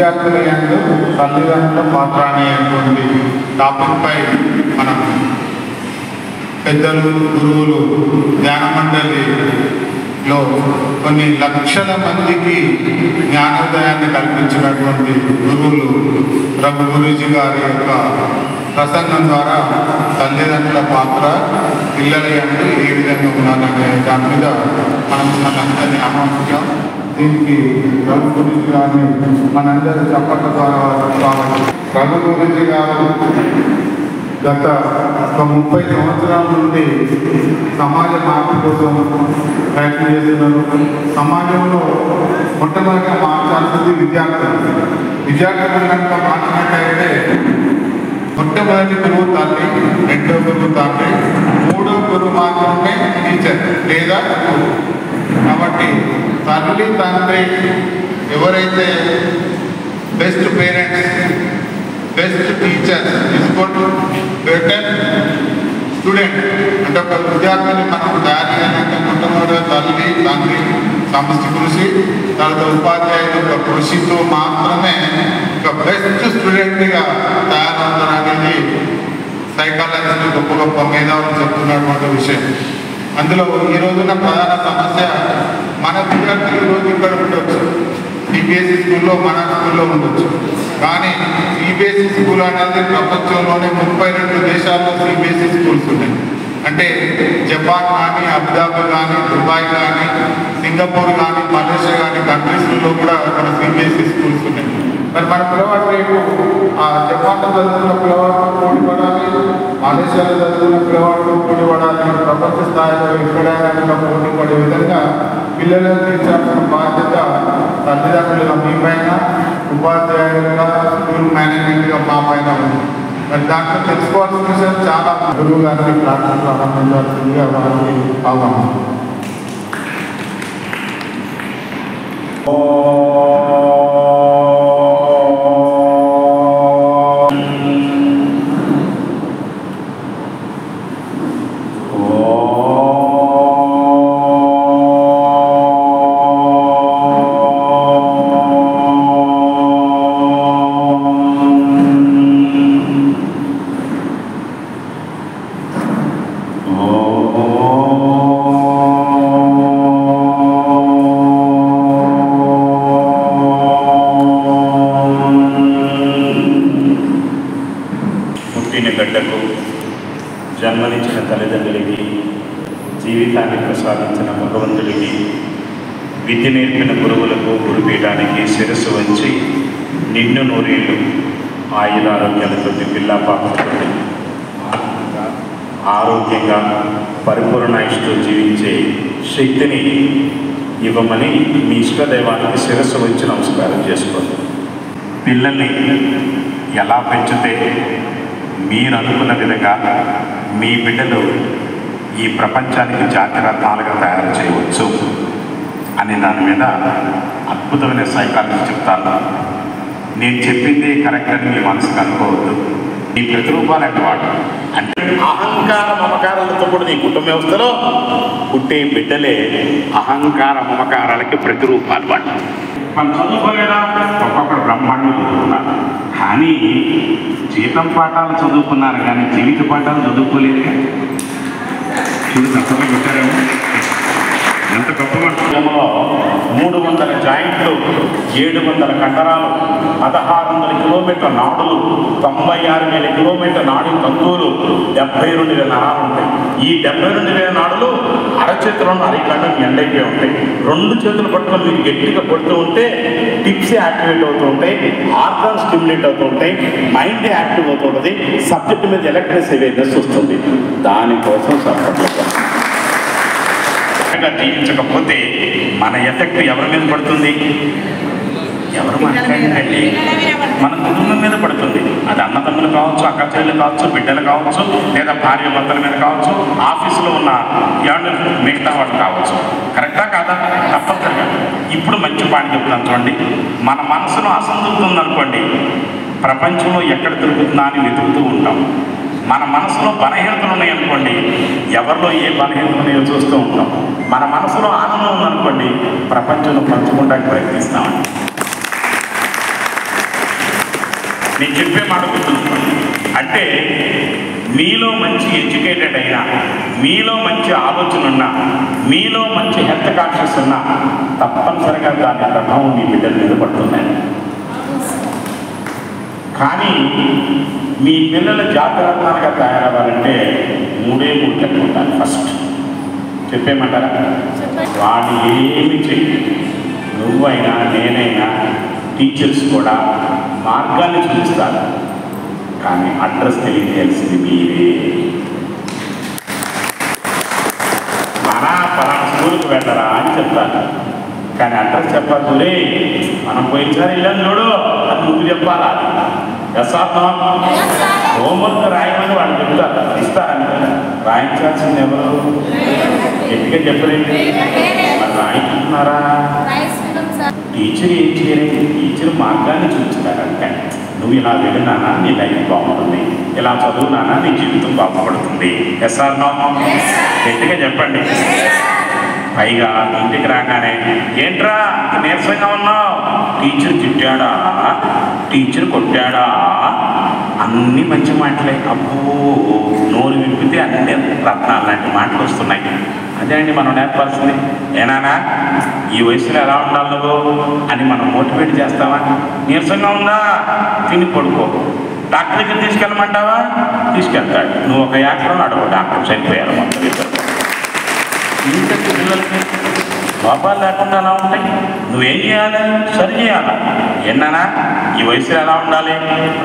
విద్యార్థుల యందు తల్లిదండ్రుల పాత్ర అనేటువంటి టాపిక్పై మనం పెద్దలు గురువులు జ్ఞాన మండలిలో కొన్ని లక్షల మందికి జ్ఞానోదయాన్ని కల్పించినటువంటి గురువులు రఘు గురూజీ గారి యొక్క ప్రసంగం ద్వారా తల్లిదండ్రుల పాత్ర పిల్లల యందు ఏ విధంగా ఉండాలనే దాని మీద మనం మనందరినీ ఆహ్వానించాం. దీనికి రఘు గురూజీ గారిని మనందరి చప్పట్ల ద్వారా కావాలి. రఘు గురూజీ గారు గత 30 సంవత్సరాల నుండి సమాజ మార్పు కోసం ప్రయత్నం చేస్తున్నారు. సమాజంలో మొట్టమొదటిగా మార్చాల్సింది విద్యార్థులు కనుక మార్చినట్టయితే మొట్టమొదటి గురువు తల్లి, రెండో గురువు తండ్రి, మూడో గురువు మాత్రమే టీచర్ లేదా గురువు. కాబట్టి తల్లి తండ్రి ఎవరైతే బెస్ట్ పేరెంట్స్, బెస్ట్ టీచర్ తీసుకోండి, బెటర్ స్టూడెంట్ అంటే ఒక విద్యార్థిని మనం తయారు చేయాలంటే మొట్టమొదటి తల్లి తండ్రి సమష్టి కృషి, తర్వాత ఉపాధ్యాయుల యొక్క కృషితో మాత్రమే ఒక బెస్ట్ స్టూడెంట్గా తయారవుతారనేది సైకాలజిస్టులు గొప్ప గొప్ప మేధావులు చెప్తున్నటువంటి విషయం. అందులో ఈ రోజున ప్రధాన సమస్య మన విద్యార్థులు ఈరోజు ఇక్కడ ఉండొచ్చు, సిబిఎస్ఈ స్కూల్లో మన స్కూల్లో ఉండొచ్చు. కానీ సిబిఎస్ఈ స్కూల్ అనేది ప్రపంచంలోనే 32 దేశాల్లో సిబిఎస్ఈ స్కూల్స్ ఉన్నాయి. అంటే జపాన్ కానీ, అబుదాబి కానీ, దుబాయ్ కానీ, సింగపూర్ కానీ, మలేషియా కానీ కంట్రీస్లో కూడా మన సిబిఎస్ఈ స్కూల్స్ ఉన్నాయి. మరి మన పిల్లవాడు రేపు జపాన్లో చదువుతున్న పిల్లవాడితో పోటీ పడాలి, మలేషియాలో చదువుతున్న పిల్లవాడితో పోటీ పడాలి, ప్రపంచ స్థాయిలో ఎక్కడైనా పోటీ పడే విధంగా పిల్లలను తీర్చాల్సిన బాధ్యత తల్లిదండ్రులుగా మీ పైన, ఉపాధ్యాయులుగా, స్కూల్ మేనేజ్మెంట్గా మా పైన ఉంది. మరి దాంట్లో తెలుసుకోవాల్సిన విషయాలు చాలా. గురువు గారిని ప్రార్థన ప్రారంభించాల్సిందిగా వారికి ఆహ్వానం. జన్మనిచ్చిన తల్లిదండ్రులకి, జీవితాన్ని ప్రసాదించిన భగవంతుడికి, విద్య నేర్పిన గురువులకు, గురుపీఠానికి శిరస్సు వంచి నిన్ను నూరేళ్ళు ఆయురారోగ్యాలతో పిల్లా పాపతో ఆరోగ్యంగా పరిపూర్ణాయుష్తో జీవించే శక్తిని ఇవ్వమని మీ ఇష్టదైవానికి శిరస్సు వంచి నమస్కారం చేసుకోండి. పిల్లల్ని ఎలా పెంచితే మీరు అనుకున్న విధంగా మీ బిడ్డలు ఈ ప్రపంచానికి జాతిరత్నాలుగా తయారు చేయవచ్చు అనే దాని మీద అద్భుతమైన సైకాలజీ చెప్తాను. నేను చెప్పింది కరెక్ట్ అని మీ మనసుకు అనుకోవద్దు. ఈ ప్రతిరూపాలు అంటే వాడు అంటే అహంకార మమకారాలతో కూడా నీ కుటుంబ వ్యవస్థలో పుట్టే బిడ్డలే అహంకార మమకారాలకి ప్రతిరూపాలు వాడు. మనం చదువుకోలేదా? ఒక్కొక్కరు బ్రహ్మాండం చదువుకున్నారు, కానీ జీతం పాఠాలు చదువుకున్నారు కానీ జీవిత పాఠాలు చదువుకోలేదు. చూడు తప్పగా పెట్టారేమో, ఎంత గొప్పగా. 300 జాయింట్లు, 700 కండరాలు, 1600 కిలోమీటర్ల నాడులు, 96,000 కిలోమీటర్ల నాడు తంతువులు, 72,000 నరాలు ఉంటాయి. ఈ 72,000 నాడులు అరచేతులను అరికాండం ఎండైపోయి ఉంటాయి. 2 చేతులు పట్టుకొని మీరు గట్టిగా కొడుతూ ఉంటే టిప్స్ యాక్టివేట్ అవుతూ ఉంటాయి, ఆర్గాన్ స్టిమ్యులేట్ అవుతూ ఉంటాయి, మైండ్ యాక్టివ్ అవుతూ ఉంటుంది, సబ్జెక్ట్ మీద ఎలక్ట్రిక్ అవేర్నెస్ వస్తుంది. దానికోసం సపోర్ట్ జీవించకపోతే మన ఎఫెక్ట్ ఎవరి మీద పడుతుంది? ఎవరు మాట్లాడండి, మన కుటుంబం మీద పడుతుంది. అది అన్నదమ్ములు కావచ్చు, అక్క చెల్లెలు కావచ్చు, బిడ్డలు కావచ్చు, లేదా భార్య భర్తల మీద కావచ్చు, ఆఫీసులో ఉన్న మిగతా వాళ్ళు కావచ్చు. కరెక్టా కాదా? తప్పనిసరిగా. ఇప్పుడు మంచి పాయింట్ చెప్తాను చూడండి. మన మనసును అసంతృప్తి ఉందనుకోండి, ప్రపంచంలో ఎక్కడ తిరుగుతుందా అని వెతుకుతూ ఉంటాం. మన మనసులో బలహీనతలు ఉన్నాయనుకోండి, ఎవరిలో ఏ బలహీనతలు ఉన్నాయో చూస్తూ ఉంటాం. మన మనసులో ఆనందం ఉందనుకోండి, ప్రపంచంలో పంచుకోవడానికి ప్రయత్నిస్తామండి. నేను చెప్పే మాట గుర్తుంచుకోండి. అంటే మీలో మంచి ఎడ్యుకేటెడ్ అయినా, మీలో మంచి ఆలోచన ఉన్నా, మీలో మంచి హెల్త్ కాన్షియస్ ఉన్నా తప్పనిసరిగా దాని ప్రభావం మీ బిడ్డల మీద పడుతున్నాయి. కానీ మీ పిల్లల జాగ్రత్తగా తయారవ్వాలంటే 3 లెక్కలు ఉండాలి. ఫస్ట్ చెప్పేమంటారా? వాడు ఏమి చెయ్యి, నువ్వైనా నేనైనా టీచర్స్ కూడా మార్గాన్ని చూపిస్తారు, కానీ అడ్రస్ తెలియజేయాల్సింది మీరే. పలానా స్కూల్కి వెళ్ళరా అని చెప్తాను, కానీ అడ్రస్ చెప్పాలి. రే మనం పోయినసారి వెళ్ళాను చూడు అది నువ్వు చెప్పాలా? హోంవర్క్ రాయమని వాళ్ళు చెప్తారు, ఇస్తారంట. రాయించాల్సింది ఎవరు? గట్టిగా చెప్పలేదు. మరి రాయించుకున్నారా? టీచర్ ఏం చేయలేదు, టీచర్ మార్గాన్ని చూపిస్తారంటే నువ్వు ఇలా వెళ్ళినానా నీ లైఫ్ బాగుంటుంది, ఇలా చదువునానా నీ జీవితం బాగుపడుతుంది. Yes or no? గట్టిగా చెప్పండి. పైగా ఇంటికి రాగానే ఏంట్రా నీరసంగా ఉన్నావు, టీచర్ తిట్టాడా, టీచర్ కొట్టాడా, అన్ని మంచి మాటలే. అబ్బో నోరు విప్పితే అన్ని రత్నాలు లాంటి మాటలు వస్తున్నాయి. అదే అండి మనం నేర్పాల్సింది. ఏనానా ఈ వయసులో ఎలా ఉండాలి నువ్వు అని మనం మోటివేట్ చేస్తావా? నీరసంగా ఉందా, తిని పడుకో. డాక్టర్ దగ్గర తీసుకెళ్ళమంటావా? తీసుకెళ్తాడు. నువ్వు ఒక యాక్టర్లో అడుగు, డాక్టర్ చనిపోయారు మొత్తం ఇద్దరు. ఇంత పిల్లలకి లోపాలు లేకుండా ఎలా ఉంటాయి? నువ్వేం చేయాలి? సరి చేయాలి. ఎన్నానా ఈ వయసులో ఎలా ఉండాలి?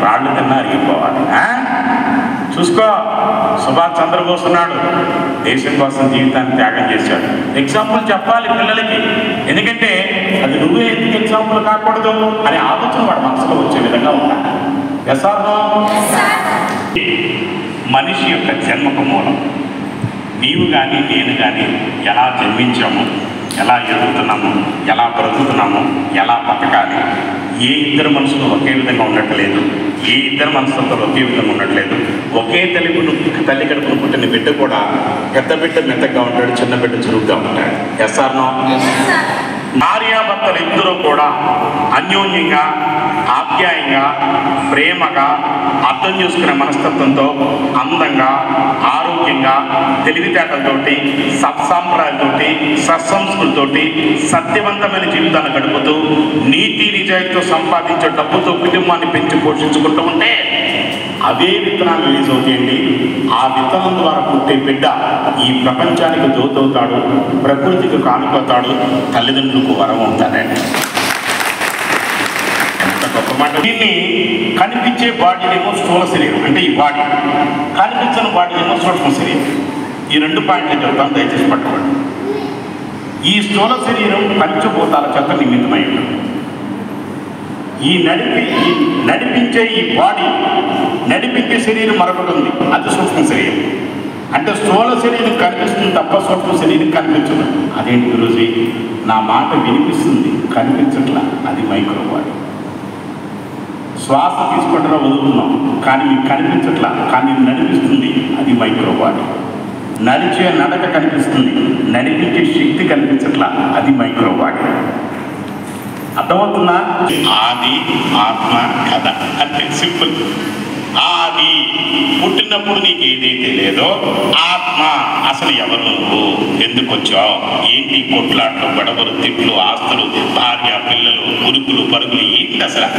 రాళ్ళు తిన్నా అరిగిపోవాలి. చూసుకో, సుభాష్ చంద్రబోస్ ఉన్నాడు, దేశం కోసం జీవితాన్ని త్యాగం చేశాడు. ఎగ్జాంపుల్ చెప్పాలి పిల్లలకి, ఎందుకంటే అది నువ్వే ఎందుకు ఎగ్జాంపుల్ కాకూడదు అనే ఆలోచన వాడు మనసులో వచ్చే విధంగా ఉండాలి. ఎస్ఆర్నో? మనిషి యొక్క జన్మకు మూలం నీవు కానీ నేను కానీ ఎలా జన్మించాము, ఎలా ఎదుగుతున్నాము, ఎలా బ్రతుకుతున్నాము, ఎలా బతకాలి. ఏ ఇద్దరు మనుషులు ఒకే విధంగా ఉండట్లేదు, ఏ ఇద్దరు మనసులతో ఒకే విధంగా ఉండట్లేదు. ఒకే తల్లి కడుపును పుట్టిన బిడ్డ కూడా పెద్ద బిడ్డ మెత్తగా ఉంటాడు, చిన్న బిడ్డ చురుగ్గా ఉంటాడు. ఎస్ఆర్నో? భార్యాభర్తలు ఇద్దరూ కూడా అన్యోన్యంగా, ఆప్యాయంగా, ప్రేమగా, అర్థం చేసుకునే మనస్తత్వంతో, అందంగా, ఆరోగ్యంగా, తెలివితేటలతోటి, సత్సాంప్రదాయాలతోటి, సత్సంస్కృతితోటి సత్యవంతమైన జీవితాన్ని గడుపుతూ నీతి నిజాయితీతో సంపాదించే డబ్బుతో కుటుంబాన్ని పెంచి పోషించుకుంటూ ఉంటే అవే విత్తనాలు రిలీజ్ అవుతాయండి. ఆ విత్తనం ద్వారా పుట్టే బిడ్డ ఈ ప్రపంచానికి దోతవుతాడు, ప్రకృతికి కానుకొతాడు, తల్లిదండ్రులకు వరం అవుతాడండి. ఎంత గొప్ప మాట. దీన్ని కనిపించే బాడీనేమో స్థూల శరీరం, అంటే ఈ బాడీ. కనిపించని బాడీనేమో సూక్ష్మ శరీరం. ఈ 2 పాయింట్లు చెప్తాను, దయచేసి పట్టుకోండి. ఈ స్థూల శరీరం పంచభూతాల చేత నిమిత్తమై ఉంటుంది. ఈ నడిపించే ఈ బాడీ, నడిపించే శరీరం మరొకటి ఉంది, అది సూక్ష్మ శరీరం. అంటే స్థూల శరీరం కనిపిస్తుంది తప్ప సూక్ష్మ శరీరం కనిపించదు. అదేంటి గురూజీ, నా మాట వినిపిస్తుంది కనిపించట్లా, అది మైక్రో బాడీ. శ్వాస తీసుకుంటారా వదులుతున్నాం, కానీ మీకు కనిపించట్లా, కానీ నడిపిస్తుంది, అది మైక్రో బాడీ. నడిచే నడక కనిపిస్తుంది, నడిపించే శక్తి కనిపించట్లా, అది మైక్రో బాడీ. అర్థమవుతుందా? ఆది ఆత్మ కథ అంటే సింపుల్. ఆది పుట్టినప్పుడు నీకు ఏదైతే లేదో, ఆత్మ అసలు ఎవరు, నువ్వు ఎందుకు వచ్చావు, ఏంటి కొట్లాట్లు, గొడవలు, తిట్లు, ఆస్తులు, భార్య, పిల్లలు, ఉరుకులు పరుగులు, ఏంటి అసలు?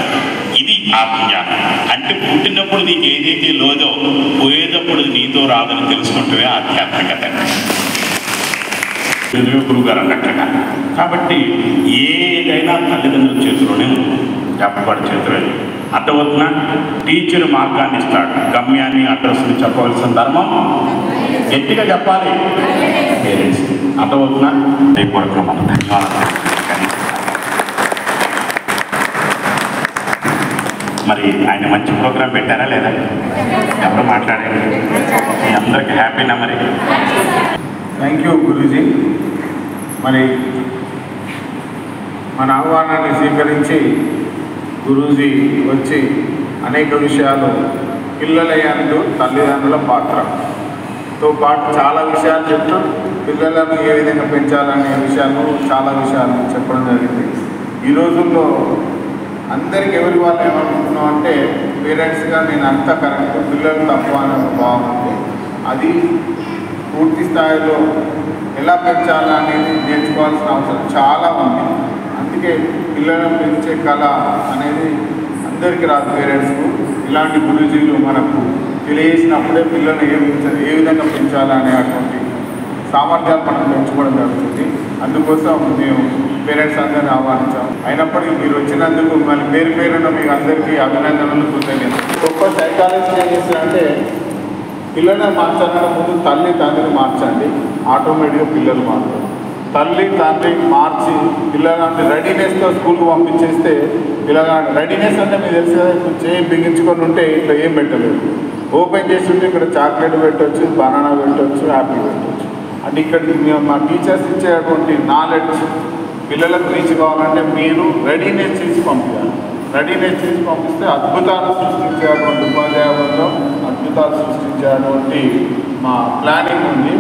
ఇది ఆత్మజ్ఞానం. అంటే పుట్టినప్పుడు నీకు ఏదైతే లేదో పోయేటప్పుడు నీతో రాదని తెలుసుకుంటే ఆధ్యాత్మికత. గురువు గారు అన్నట్టుగా. కాబట్టి ఏదైనా తల్లిదండ్రుల చేతిలోనే ఉంది, చెప్పబడి చేతిలో. అర్థమవుతున్నా? టీచర్ మార్గాన్ని ఇస్తాడు, గమ్యాన్ని, అడ్రస్ని చెప్పవలసిన ధర్మం గట్టిగా చెప్పాలి పేరెంట్స్. అర్థమవుతున్నా? రేపు మనం ధన్యవాదాలు. మరి ఆయన మంచి ప్రోగ్రాం పెట్టారా లేదా? ఎవరు మాట్లాడారు? మీ అందరికీ హ్యాపీనా? మరి థ్యాంక్ యూ గురూజీ. మరి మన ఆహ్వానాన్ని స్వీకరించి గురూజీ వచ్చి అనేక విషయాలు, పిల్లలయందు తల్లిదండ్రుల పాత్రతో పాటు చాలా విషయాలు చెప్తూ పిల్లలను ఏ విధంగా పెంచాలనే విషయాలు, చాలా విషయాలు చెప్పడం జరిగింది. ఈ రోజుల్లో అందరికి ఎవరి వాళ్ళు ఏమనుకుంటున్నాం అంటే పేరెంట్స్గా నేను అంతా కరెక్ట్, పిల్లలు తక్కువ అనే ఒక భావన ఉంది. అది పూర్తి స్థాయిలో ఎలా పెంచాలనేది నేర్చుకోవాల్సిన అవసరం చాలా ఉంది. అందుకే పిల్లలను పెంచే కళ అనేది అందరికీ రాదు. పేరెంట్స్కు ఇలాంటి గురుజీలు మనకు తెలియజేసినప్పుడే పిల్లలు ఏ విధంగా పెంచాలనే అటువంటి సామర్థ్యాలు మనం పెంచుకోవడం జరుగుతుంది. అందుకోసం మేము పేరెంట్స్ అందరినీ ఆహ్వానించాం. అయినప్పటికీ మీరు వచ్చినందుకు మళ్ళీ పేరున మీకు అందరికీ అభినందనలు, కృతజ్ఞతలు. గొప్ప సైకాలజీ ఏం చేస్తారంటే పిల్లల్ని మార్చాలన్న ముందు తల్లి తండ్రిని మార్చండి, ఆటోమేటిక్గా పిల్లలు మారుతారు. తల్లి తండ్రి మార్చి పిల్లలంటే రెడీనెస్తో స్కూల్కి పంపించేస్తే పిల్లగాడు రెడీనెస్ అంటే మీకు తెలుసు కదా, ఇప్పుడు చేయి బిగించుకొని ఉంటే ఇట్లా ఏం పెట్టలేదు. ఓపెన్ చేస్తుంటే ఇక్కడ చాక్లెట్ పెట్టవచ్చు, బనానా పెట్టవచ్చు, యాపిల్ పెట్టవచ్చు. అంటే ఇక్కడికి మేము మా టీచర్స్ ఇచ్చేటువంటి నాలెడ్జ్ పిల్లలకు రీచ్ కావాలంటే మీరు రెడీనెస్ చేసి పంపించాలి. రెడీనెస్ చేసి పంపిస్తే అద్భుతాలు సృష్టించేటువంటి ఉపాధ్యాయులతో అద్భుతాలు సృష్టించేటువంటి మా ప్లానింగ్ ఉంది.